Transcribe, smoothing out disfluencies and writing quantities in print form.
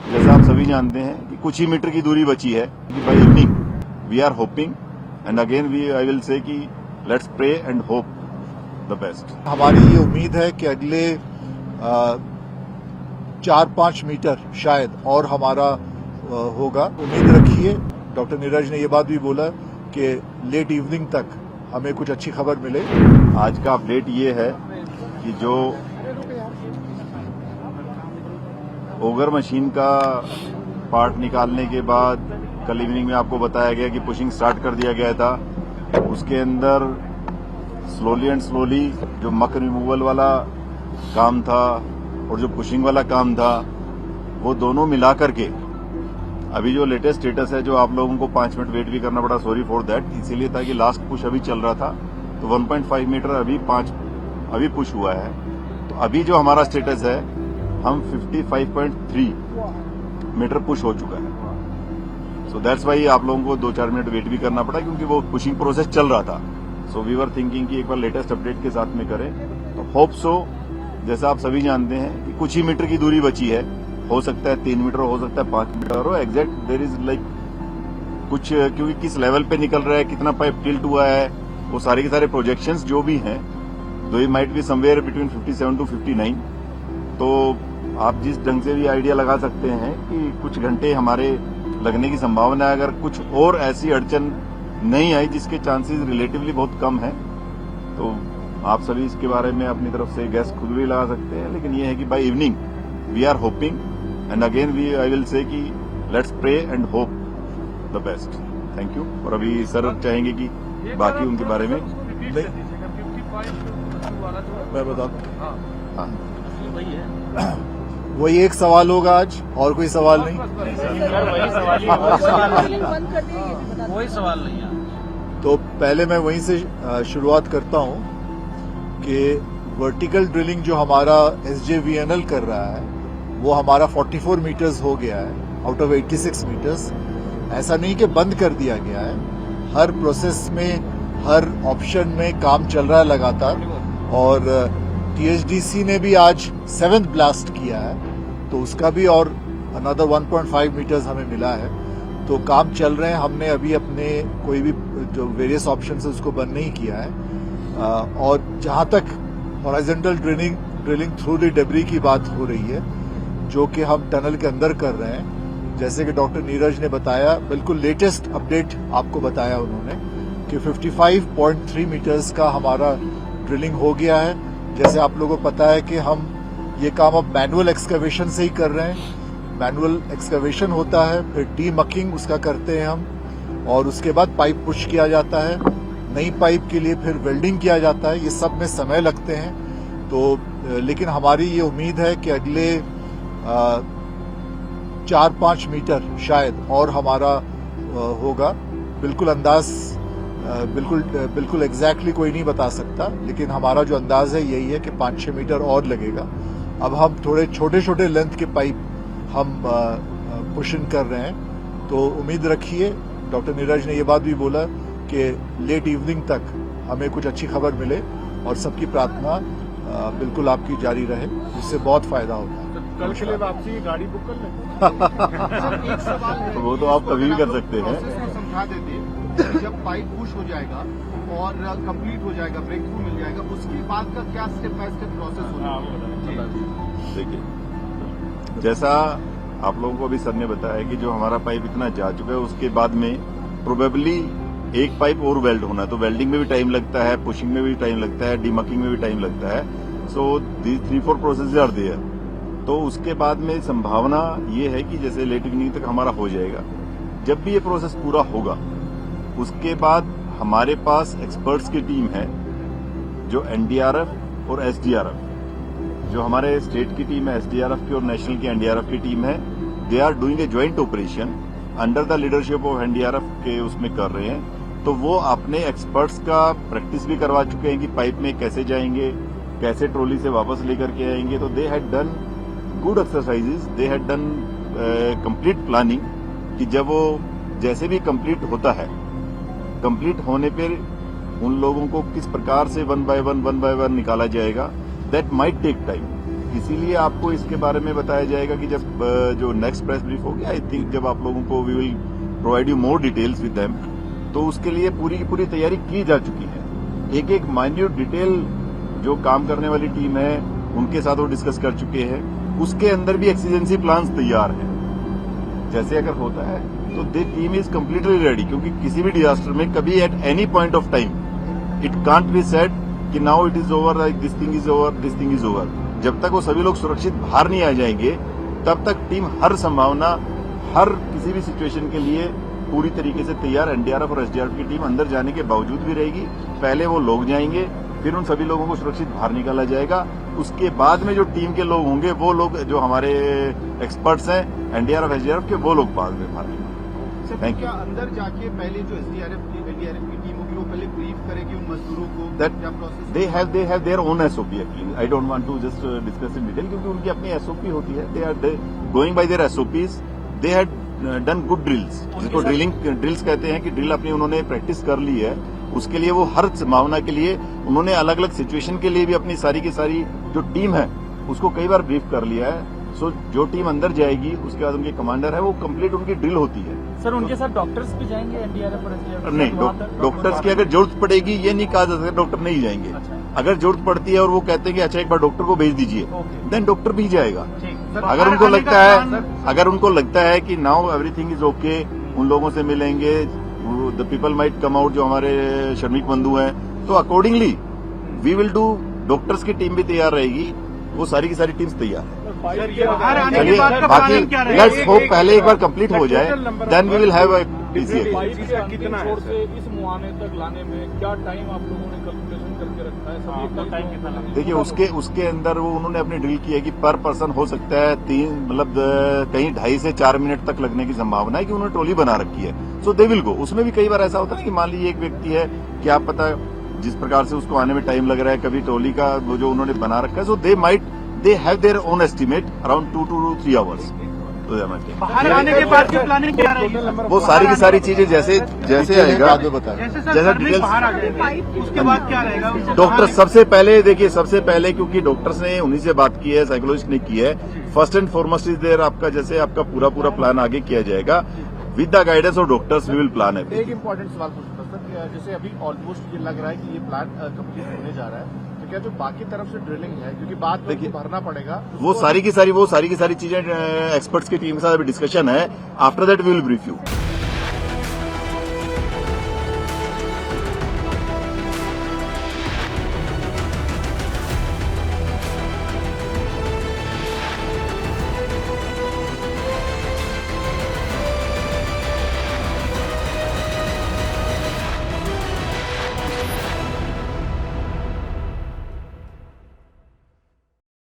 जैसा आप सभी जानते हैं कि कुछ ही मीटर की दूरी बची है कि by evening we are hoping and again I will say कि let's pray and hope the best. हमारी ये उम्मीद है कि अगले 4-5 मीटर शायद और हमारा होगा। उम्मीद रखिए। डॉक्टर नीरज ने ये बात भी बोला कि लेट इवनिंग तक हमें कुछ अच्छी खबर मिले। आज का अपडेट ये है कि जो ओगर मशीन का पार्ट निकालने के बाद कल इवनिंग में आपको बताया गया कि पुशिंग स्टार्ट कर दिया गया था, उसके अंदर स्लोली एंड स्लोली जो मक रिमूवल वाला काम था और जो पुशिंग वाला काम था वो दोनों मिला करके अभी जो लेटेस्ट स्टेटस है, जो आप लोगों को 5 मिनट वेट भी करना पड़ा, सॉरी फॉर दैट, इसीलिए था कि लास्ट पुश अभी चल रहा था तो 1.5 मीटर अभी पुश हुआ है। तो अभी जो हमारा स्टेटस है हम 55.3 मीटर पुश हो चुका है। सो दैट्स वाई आप लोगों को 2-4 मिनट वेट भी करना पड़ा क्योंकि वो पुशिंग प्रोसेस चल रहा था। सो वी वर थिंकिंग कि एक बार लेटेस्ट अपडेट के साथ में करें। तो होप सो, जैसा आप सभी जानते हैं कि कुछ ही मीटर की दूरी बची है, हो सकता है 3 मीटर, हो सकता है 5 मीटर, और एग्जैक्ट देयर इज लाइक कुछ, क्योंकि किस लेवल पे निकल रहा है, कितना पाइप टिल्ट हुआ है, वो सारे के सारे प्रोजेक्शंस जो भी हैं, दो ही might be somewhere between 57 to 59। तो आप जिस ढंग से भी आइडिया लगा सकते हैं कि कुछ घंटे हमारे लगने की संभावना है, अगर कुछ और ऐसी अड़चन नहीं आई जिसके चांसेस रिलेटिवली बहुत कम है, तो आप सभी इसके बारे में अपनी तरफ से गैस खुद भी लगा सकते हैं। लेकिन ये है कि by evening we are hoping and again I will say कि let's pray and hope the best. Thank you. और अभी सर चाहेंगे कि बाकी उनके बारे में मैं बता वही एक सवाल होगा आज, और कोई सवाल नहीं। कोई सवाल नहीं है। तो पहले मैं वहीं से शुरुआत करता हूं कि वर्टिकल ड्रिलिंग जो हमारा SJVNL कर रहा है वो हमारा 44 मीटर्स हो गया है आउट ऑफ 86 मीटर्स। ऐसा नहीं कि बंद कर दिया गया है, हर प्रोसेस में, हर ऑप्शन में काम चल रहा है लगातार। और THDC ने भी आज 7th ब्लास्ट किया है तो उसका भी और अनदर 1.5 मीटर्स हमें मिला है। तो काम चल रहे हैं। हमने अभी अपने कोई भी जो वेरियस ऑप्शन है उसको बंद नहीं किया है। और जहां तक horizontal drilling through the debris की बात हो रही है, जो कि हम टनल के अंदर कर रहे हैं, जैसे कि डॉक्टर नीरज ने बताया, बिल्कुल लेटेस्ट अपडेट आपको बताया उन्होंने कि 55.3 मीटर्स का हमारा ड्रिलिंग हो गया है। जैसे आप लोगों को पता है कि हम ये काम अब मैनुअल एक्सकवेशन से ही कर रहे हैं। मैनुअल एक्सकवेशन होता है, फिर डीमकिंग उसका करते हैं हम, और उसके बाद पाइप पुश किया जाता है, नई पाइप के लिए फिर वेल्डिंग किया जाता है। ये सब में समय लगते हैं। तो लेकिन हमारी ये उम्मीद है कि अगले 4-5 मीटर शायद और हमारा होगा। बिल्कुल अंदाज बिल्कुल एग्जैक्टली कोई नहीं बता सकता, लेकिन हमारा जो अंदाज है यही है कि 5-6 मीटर और लगेगा। अब हम थोड़े छोटे छोटे लेंथ के पाइप हम पुशिंग कर रहे हैं। तो उम्मीद रखिए। डॉक्टर नीरज ने ये बात भी बोला कि लेट इवनिंग तक हमें कुछ अच्छी खबर मिले, और सबकी प्रार्थना बिल्कुल आपकी जारी रहे, उससे बहुत फायदा होगा। कल के लिए वापसी की गाड़ी बुक कर लें। एक सवाल है, तो वो तो आप कभी भी कर सकते हैं। समझा देते जब पाइप पुश हो जाएगा और कंप्लीट हो जाएगा, ब्रेक थ्रू मिल जाएगा, उसके बाद का क्या स्टेप बाय स्टेप प्रोसेस होगा? देखिए, जैसा आप लोगों को अभी सर ने बताया कि जो हमारा पाइप इतना जा चुका है, उसके बाद में प्रोबेबली एक पाइप और वेल्ड होना है। तो वेल्डिंग में भी टाइम लगता है, पुशिंग में भी टाइम लगता है, डीमकिंग में भी टाइम लगता है। So these 3-4 process are there. तो उसके बाद में संभावना ये है कि जैसे लेट इवनिंग तक हमारा हो जाएगा। जब भी ये प्रोसेस पूरा होगा उसके बाद हमारे पास एक्सपर्ट्स की टीम है, जो NDRF और SDRF, जो हमारे स्टेट की टीम है SDRF की और नेशनल की NDRF की टीम है, they are doing a joint operation under the leadership of NDRF के उसमें कर रहे हैं। तो वो अपने एक्सपर्ट्स का प्रैक्टिस भी करवा चुके हैं कि पाइप में कैसे जाएंगे, कैसे ट्रॉली से वापस लेकर के आएंगे। तो they had done good exercises, they had done complete planning कि जब वो जैसे भी कंप्लीट होता है, कंप्लीट होने पर उन लोगों को किस प्रकार से वन बाय वन निकाला जाएगा, दैट माइट टेक टाइम। इसीलिए आपको इसके बारे में बताया जाएगा कि जब जो नेक्स्ट प्रेस ब्रीफ होगी, आई थिंक जब आप लोगों को we will provide you more details with them, तो उसके लिए पूरी की पूरी तैयारी की जा चुकी है। एक एक माइन्यूट डिटेल जो काम करने वाली टीम है उनके साथ वो डिस्कस कर चुके हैं। उसके अंदर भी एक्सीजेंसी प्लान्स तैयार हैं। जैसे अगर होता है तो the team is completely ready, क्योंकि किसी भी डिजास्टर में कभी at any point of time it can't be said कि now it is over, like this thing is over, this thing is over. जब तक वो सभी लोग सुरक्षित बाहर नहीं आ जाएंगे तब तक टीम हर संभावना, हर किसी भी सिचुएशन के लिए पूरी तरीके से तैयार एनडीआरएफ और एसडीआरएफ की टीम अंदर जाने के बावजूद भी रहेगी। पहले वो लोग जाएंगे, फिर उन सभी लोगों को सुरक्षित बाहर निकाला जाएगा। उसके बाद में जो टीम के लोग होंगे वो लोग जो हमारे एक्सपर्ट्स हैं एनडीआरएफ एसडीआरएफ के, वो लोग बाद में बाहर निकालेंगे। Thank you. अंदर जाके पहले जो एसडीआरएफ की टीम होगी वो पहले ब्रीफ करेगी उन मजदूरों को, That क्या process they have their own SOP actually. I don't want to just discuss in detail क्योंकि उनकी अपनी SOP होती है. They are going by their SOPs. They had done good drills. जिसको ड्रिल्स कहते हैं कि ड्रिल अपनी उन्होंने प्रैक्टिस कर ली है। उसके लिए वो हर संभावना के लिए उन्होंने अलग अलग सिचुएशन के लिए भी अपनी सारी की सारी जो टीम है उसको कई बार ब्रीफ कर लिया है। सो जो टीम अंदर जाएगी उसके बाद उनके कमांडर है वो कंप्लीट उनकी ड्रिल होती है। सर उनके साथ डॉक्टर्स भी जाएंगे एनडीआरएफ और एसडीआरएफ? नहीं, डॉक्टर्स की अगर जरूरत पड़ेगी ये नहीं कहा जा सकता डॉक्टर नहीं जाएंगे। अगर जरूरत पड़ती है और वो कहते हैं कि अच्छा एक बार डॉक्टर को भेज दीजिए, देन डॉक्टर भी जाएगा। अगर उनको लगता है कि नाउ एवरीथिंग इज ओके, उन लोगों से मिलेंगे, the people might come out जो हमारे श्रमिक बंधु हैं, तो accordingly we will do. Doctors की टीम भी तैयार रहेगी, वो सारी की सारी टीम्स तैयार है। चलिए बाकी लेट्स होप पहले एक बार कंप्लीट हो जाए, then we will have a PCA. कितना है इस मुआने तक लाने में क्या टाइम आप लोगों ने कैलकुलेशन करके रखा है? सभी टाइम कितना लगेगा? देखिए उसके अंदर वो उन्होंने अपनी ड्रिल की है कि पर पर्सन हो सकता है 3 मतलब कहीं 2.5 से 4 मिनट तक लगने की संभावना है कि उन्होंने ट्रॉली बना रखी है। So they will go. उसमें भी कई बार ऐसा होता है कि मान लीजिए एक व्यक्ति है कि आप पता जिस प्रकार से उसको आने में टाइम लग रहा है, कभी ट्रॉली का वो जो उन्होंने बना रखा है, so they have their own estimate around 2 to 3 hours। बाहर आने के बाद की प्लानिंग क्या रहेगी? वो सारी की सारी चीजें जैसे आएगा, बाद में बताएं। जैसा डिटेल्स बाहर आ जाएंगे उसके बाद क्या रहेगा? डॉक्टर सबसे पहले देखिए, सबसे पहले क्योंकि डॉक्टर्स ने उन्हीं से बात की है, साइकोलॉजिस्ट ने की है। First and foremost is there आपका जैसे आपका पूरा प्लान आगे किया जाएगा with the guidance of doctors. We will plan है। एक इम्पोर्टेंट सवाल पूछता सर, जैसे अभी ऑलमोस्ट ये लग रहा है कि ये प्लान कंप्लीट होने जा रहा है, तो क्या जो बाकी तरफ से ड्रिलिंग है, क्योंकि बाद में देखिए, भरना पड़ेगा, वो सारी की सारी चीजें एक्सपर्ट्स की टीम के साथ अभी डिस्कशन है। After that we will brief you.